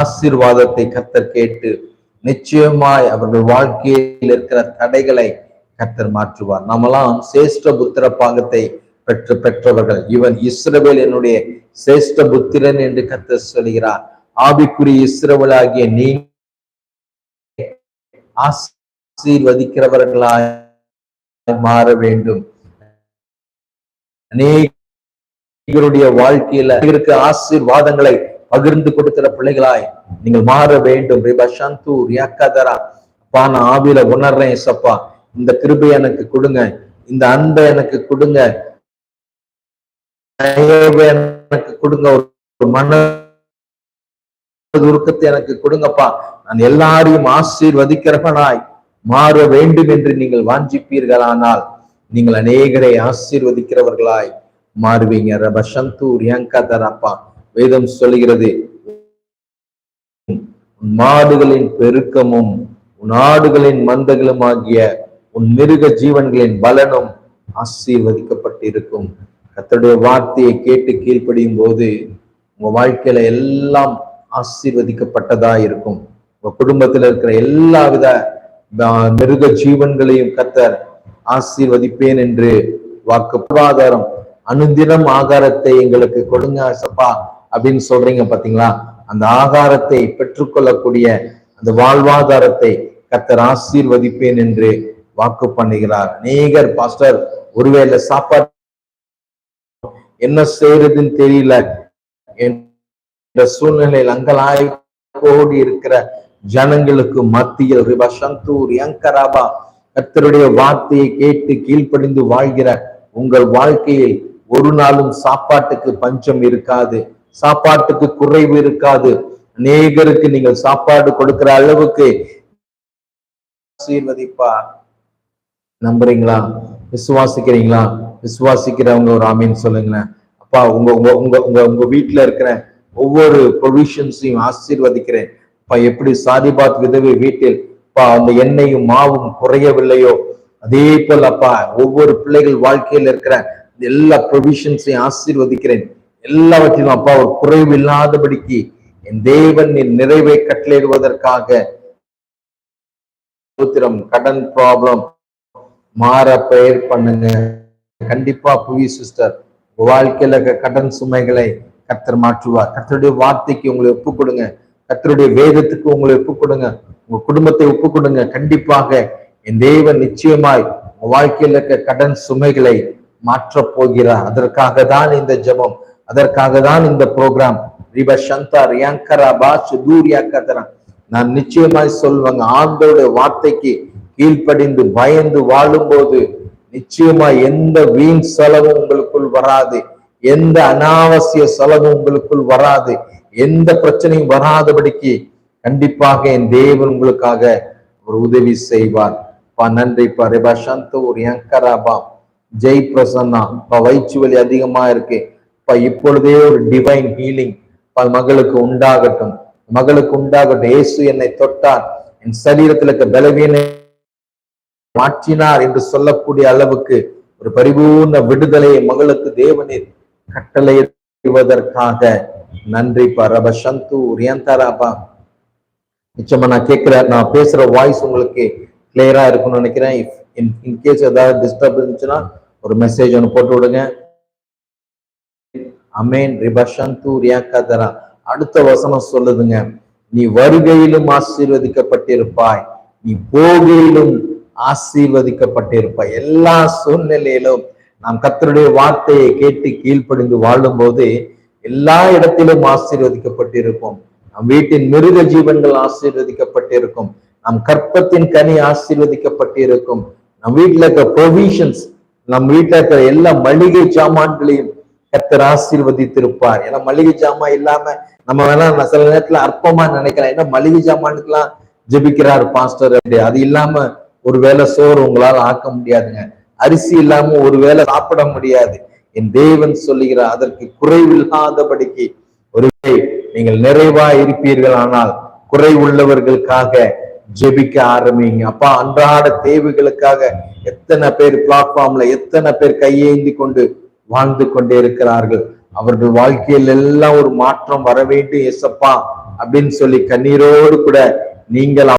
ஆசீர்வாதத்தை கர்த்தர் கேட்டு நிச்சயமாய் அவர்கள் வாழ்க்கையில் இருக்கிற தடைகளை கர்த்தர் மாற்றுவார். நம்மலாம் சேஷ்ட புத்திர பாகத்தை பெற்றவர்கள். இவன் இஸ்ரவேல் என்னுடைய சேஷ்ட புத்திரன் என்று கர்த்தர் சொல்கிறார். ஆவிக்குரிய இஸ்ரவேலாகிய நீ ஆசீர்வதிக்கிறவர்களாய் மாற வேண்டும். அநேகருடைய வாழ்க்கையில இருக்கு ஆசீர்வாதங்களை பகிர்ந்து கொடுக்கிற பிள்ளைகளாய் நீங்கள் மாற வேண்டும். நான் ஆவில உணர்றேன் சப்பா, இந்த கிருபை எனக்கு கொடுங்க, இந்த அன்பை எனக்கு கொடுங்க, எனக்கு கொடுங்க, ஒரு மன உருக்கத்தை எனக்கு கொடுங்கப்பா. நான் எல்லாரையும் ஆசீர்வதிக்கிறவனாய் மாற வேண்டும் என்று நீங்கள் வாஞ்சிப்பீர்களானால் நீங்கள் அநேகரை ஆசீர்வதிக்கிறவர்களாய் மாறுவீங்க. ரபசந்தூர் யங்கதரப்பா வேதம் சொல்லுகிறது, உன் மாடுகளின் பெருக்கமும் உன் ஆடுகளின் மந்தகளும் ஆகிய உன் மிருக ஜீவன்களின் பலனும் ஆசீர்வதிக்கப்பட்டிருக்கும். கர்த்தருடைய வார்த்தையை கேட்டு கீழ்ப்படியும் போது உங்க வாழ்க்கையில எல்லாம் ஆசீர்வதிக்கப்பட்டதா இருக்கும். உங்க குடும்பத்தில் இருக்கிற எல்லா வித மிருக ஜீவன்களையும் கர்த்தர் ஆசீர்வதிப்பேன் என்று வாக்கு. பொருளாதாரம், அனுதினம் ஆகாரத்தை எங்களுக்கு கொடுங்க சப்பா அப்படின்னு சொல்றீங்க பாத்தீங்களா? அந்த ஆகாரத்தை பெற்றுக்கொள்ளக்கூடிய அந்த வாழ்வாதாரத்தை கர்த்தர் ஆசீர்வதிப்பேன் என்று வாக்கு பண்ணுகிறார். அநேகர் பாஸ்டர் ஒருவேளை சாப்பாடு என்ன செய்யறதுன்னு தெரியல என்ற சூழ்நிலையில் அங்கலாய் கோடி இருக்கிற ஜனங்களுக்கு மத்தியில் ரிபசந்தூர் யங்கராபா கர்த்தருடைய வார்த்தையை கேட்டு கீழ்ப்படிந்து வாழ்கிற உங்கள் வாழ்க்கையில் ஒரு நாளும் சாப்பாட்டுக்கு பஞ்சம் இருக்காது, சாப்பாட்டுக்கு குறைவு இருக்காது. அநேகருக்கு நீங்கள் சாப்பாடு கொடுக்கிற அளவுக்கு ஆசீர்வதிப்பா. நம்புறீங்களா? விசுவாசிக்கிறீங்களா? விசுவாசிக்கிறவங்க ஒரு ஆமீன் சொல்லுங்களேன். அப்பா, உங்க உங்க உங்க உங்க உங்க வீட்டுல இருக்கிற ஒவ்வொரு ப்ரொவிஷன்ஸையும் ஆசீர்வதிக்கிறேன். அப்பா, எப்படி சாதிபாத் விதவை வீட்டில் அப்பா அந்த எண்ணெயும் மாவும் குறையவில்லையோ, அதே போல் அப்பா ஒவ்வொரு பிள்ளைகள் வாழ்க்கையில் இருக்கிற எல்லா ப்ரொவிஷன்ஸையும் ஆசீர்வதிக்கிறேன். எல்லாவற்றிலும் அப்பா ஒரு குறைவு இல்லாதபடிக்கு என் தேவன் நிறைவை கட்டளையிடுவதற்காக கடன் ப்ராப்ளம் மாற பெயர் பண்ணுங்க. கண்டிப்பா புவி சிஸ்டர் வாழ்க்கையில கடன் சுமைகளை கர்த்தர் மாற்றுவார். கர்த்தருடைய வார்த்தைக்கு உங்களை ஒப்பு கொடுங்க, கர்த்தருடைய வேதத்துக்கு உங்களை ஒப்பு கொடுங்க, உங்க குடும்பத்தை ஒப்பு கொடுங்க. கண்டிப்பாக என் தேவன் நிச்சயமாய் உங்க வாழ்க்கையில இருக்க கடன் சுமைகளை மாற்ற போகிறார். அதற்காக தான் இந்த ஜெபம், அதற்காக தான் இந்த ப்ரோக்ராம். நான் நிச்சயமாய் சொல்லுவாங்க, ஆண்டோட வார்த்தைக்கு கீழ்ப்படிந்து பயந்து வாழும் போது நிச்சயமா எந்த வீண் செலவும் உங்களுக்குள் வராது, எந்த அனாவசிய செலவும் உங்களுக்குள் வராது, எந்த பிரச்சனையும் வராதபடிக்கு கண்டிப்பாக என் தேவன் உங்களுக்காக ஒரு உதவி செய்வார். நன்றிப்பா. ரெபா சந்தூர் யங்கராபா ஜெய் பிரசன்னா. வயிற்று வலி அதிகமா இருக்கு, இப்பொழுதே ஒரு டிவைன் ஹீலிங் மகளுக்கு உண்டாகட்டும், மகளுக்கு உண்டாகட்டும். இயேசு என்னை தொட்டார், என் சரீரத்தில் இருக்க பலவீனை மாற்றினார் என்று சொல்லக்கூடிய அளவுக்கு ஒரு பரிபூர்ண விடுதலையை மகளுக்கு தேவனீர் கட்டளையிடுவதற்காக நன்றி. பரபசந்தூர் யந்தராபா. நிச்சயமா நான் கேட்கிறேன், நான் பேசுற வாய்ஸ் உங்களுக்கு கிளியரா இருக்கும்னு நினைக்கிறேன். இன்கேஸ் ஏதாவது டிஸ்டர்ப் இருந்துச்சுன்னா ஒரு மெசேஜ் ஒன்று போட்டு விடுங்க. அமேன். ரிபசந்தூர் யங்கதரா. அடுத்த வசனம் சொல்லுதுங்க, நீ வருகையிலும் ஆசீர்வதிக்கப்பட்டிருப்பாய், நீ போகையிலும் ஆசீர்வதிக்கப்பட்டிருப்பாய். எல்லா சூழ்நிலையிலும் நாம் கர்த்தருடைய வார்த்தையை கேட்டு கீழ்ப்படிந்து வாழும் போது எல்லா இடத்திலும் ஆசீர்வதிக்கப்பட்டிருப்போம். நம் வீட்டின் மிருக ஜீவன்கள் ஆசீர்வதிக்கப்பட்டிருக்கும், நம் கற்பத்தின் கனி ஆசீர்வதிக்கப்பட்டிருக்கும், நம் வீட்டுல இருக்க ப்ரொவிஷன்ஸ், நம் வீட்டுல இருக்கிற எல்லா மளிகை சாமான்களையும் கர்த்தர் ஆசீர்வதித்திருப்பார். ஏன்னா மளிகை ஜாமான் இல்லாம நம்ம வேணா சில நேரத்துல அற்பமா நினைக்கலாம், ஏன்னா மளிகை ஜாமானுக்கெல்லாம் ஜெபிக்கிறார் பாஸ்டர், அது இல்லாம ஒரு வேளை சோறு உங்களால ஆக்க முடியாதுங்க, அரிசி இல்லாம ஒரு வேளை சாப்பிட முடியாது. என் தேவன் சொல்லுகிறார், அதற்கு குறைவில்லாதபடிக்கு ஒருவேளை நீங்கள் நிறைவா இருப்பீர்கள், ஆனால் குறை உள்ளவர்களுக்காக ஜெபிக்க ஆரம்பிங்க. அப்பா, அன்றாட தேவைகளுக்காக எத்தனை பேர் பிளாட்ஃபார்ம்ல எத்தனை பேர் கையேந்தி கொண்டு வாழ்ந்து கொண்டே இருக்கிறார்கள். அவர்கள் வாழ்க்கையில் எல்லாம் ஒரு மாற்றம் வர வேண்டும் ஏசப்பா அப்படின்னு சொல்லி கண்ணீரோடு கூட நீங்கள்